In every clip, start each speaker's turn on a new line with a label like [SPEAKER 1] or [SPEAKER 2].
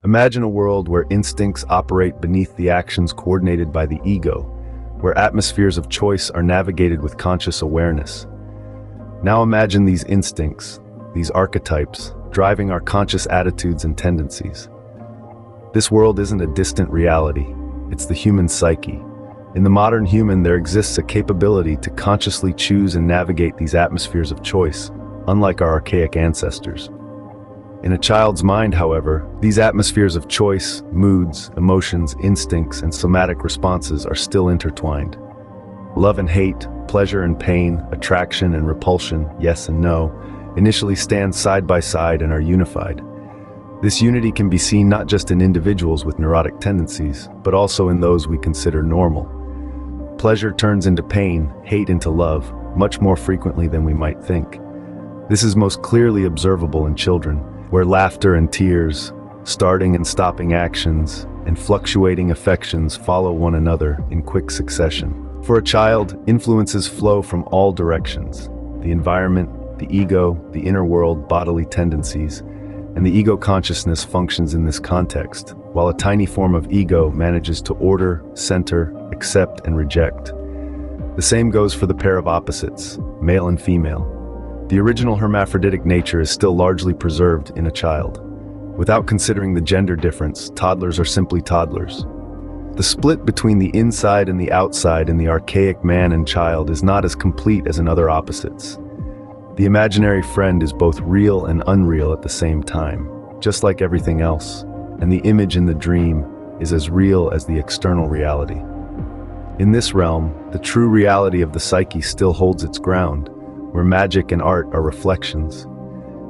[SPEAKER 1] Imagine a world where instincts operate beneath the actions coordinated by the ego, where atmospheres of choice are navigated with conscious awareness. Now imagine these instincts, these archetypes, driving our conscious attitudes and tendencies. This world isn't a distant reality, it's the human psyche. In the modern human, there exists a capability to consciously choose and navigate these atmospheres of choice, unlike our archaic ancestors. In a child's mind, however, these atmospheres of choice, moods, emotions, instincts, and somatic responses are still intertwined. Love and hate, pleasure and pain, attraction and repulsion, yes and no, initially stand side by side and are unified. This unity can be seen not just in individuals with neurotic tendencies, but also in those we consider normal. Pleasure turns into pain, hate into love, much more frequently than we might think. This is most clearly observable in children, where laughter and tears, starting and stopping actions, and fluctuating affections follow one another in quick succession. For a child, influences flow from all directions: the environment, the ego, the inner world, bodily tendencies, and the ego consciousness functions in this context, while a tiny form of ego manages to order, center, accept, and reject. The same goes for the pair of opposites, male and female. The original hermaphroditic nature is still largely preserved in a child. Without considering the gender difference, toddlers are simply toddlers. The split between the inside and the outside in the archaic man and child is not as complete as in other opposites. The imaginary friend is both real and unreal at the same time, just like everything else, and the image in the dream is as real as the external reality. In this realm, the true reality of the psyche still holds its ground, where magic and art are reflections.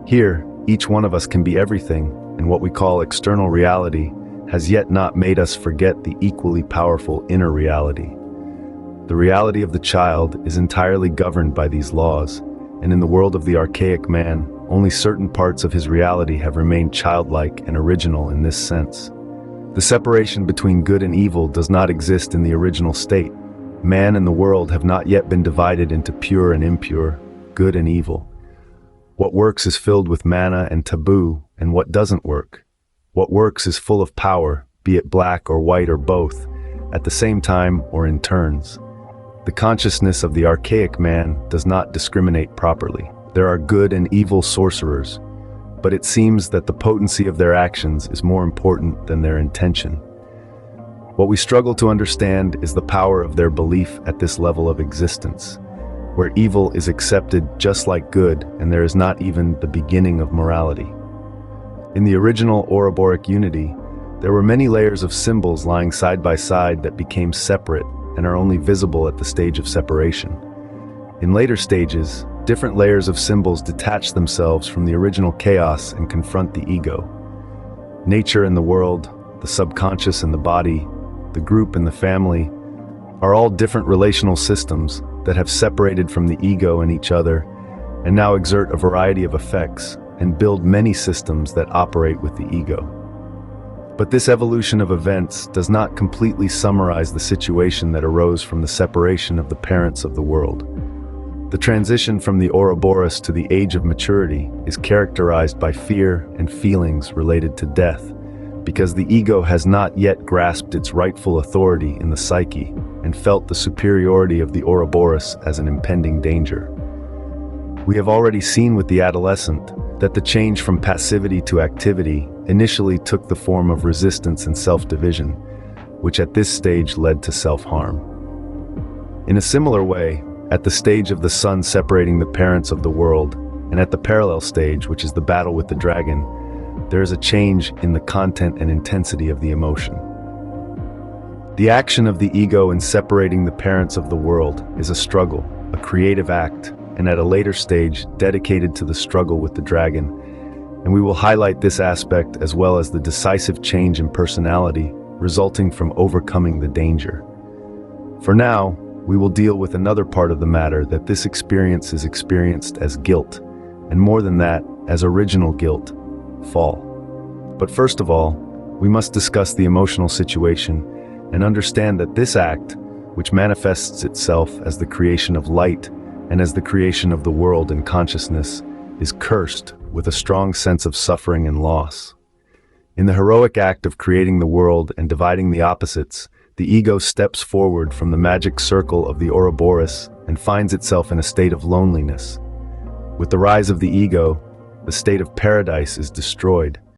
[SPEAKER 1] Here, each one of us can be everything, and what we call external reality has yet not made us forget the equally powerful inner reality. The reality of the child is entirely governed by these laws, and in the world of the archaic man, only certain parts of his reality have remained childlike and original in this sense. The separation between good and evil does not exist in the original state. Man and the world have not yet been divided into pure and impure, good and evil. What works is filled with mana and taboo, and what doesn't work. What works is full of power, be it black or white or both, at the same time or in turns. The consciousness of the archaic man does not discriminate properly. There are good and evil sorcerers, but it seems that the potency of their actions is more important than their intention. What we struggle to understand is the power of their belief at this level of existence, where evil is accepted just like good, and there is not even the beginning of morality. In the original Ouroboros unity, there were many layers of symbols lying side by side that became separate and are only visible at the stage of separation. In later stages, different layers of symbols detach themselves from the original chaos and confront the ego. Nature and the world, the subconscious and the body, the group and the family, are all different relational systems that have separated from the ego and each other, and now exert a variety of effects and build many systems that operate with the ego. But this evolution of events does not completely summarize the situation that arose from the separation of the parents of the world. The transition from the Ouroboros to the age of maturity is characterized by fear and feelings related to death, because the ego has not yet grasped its rightful authority in the psyche and felt the superiority of the Ouroboros as an impending danger. We have already seen with the adolescent that the change from passivity to activity initially took the form of resistance and self-division, which at this stage led to self-harm. In a similar way, at the stage of the sun separating the parents of the world, and at the parallel stage, which is the battle with the dragon, there is a change in the content and intensity of the emotion. The action of the ego in separating the parents of the world is a struggle, a creative act, and at a later stage dedicated to the struggle with the dragon, and we will highlight this aspect as well as the decisive change in personality resulting from overcoming the danger. For now, we will deal with another part of the matter, that this experience is experienced as guilt, and more than that, as original guilt, fall. But first of all, we must discuss the emotional situation and understand that this act, which manifests itself as the creation of light and as the creation of the world and consciousness, is cursed with a strong sense of suffering and loss. In the heroic act of creating the world and dividing the opposites, the ego steps forward from the magic circle of the Ouroboros and finds itself in a state of loneliness. With the rise of the ego, the state of paradise is destroyed.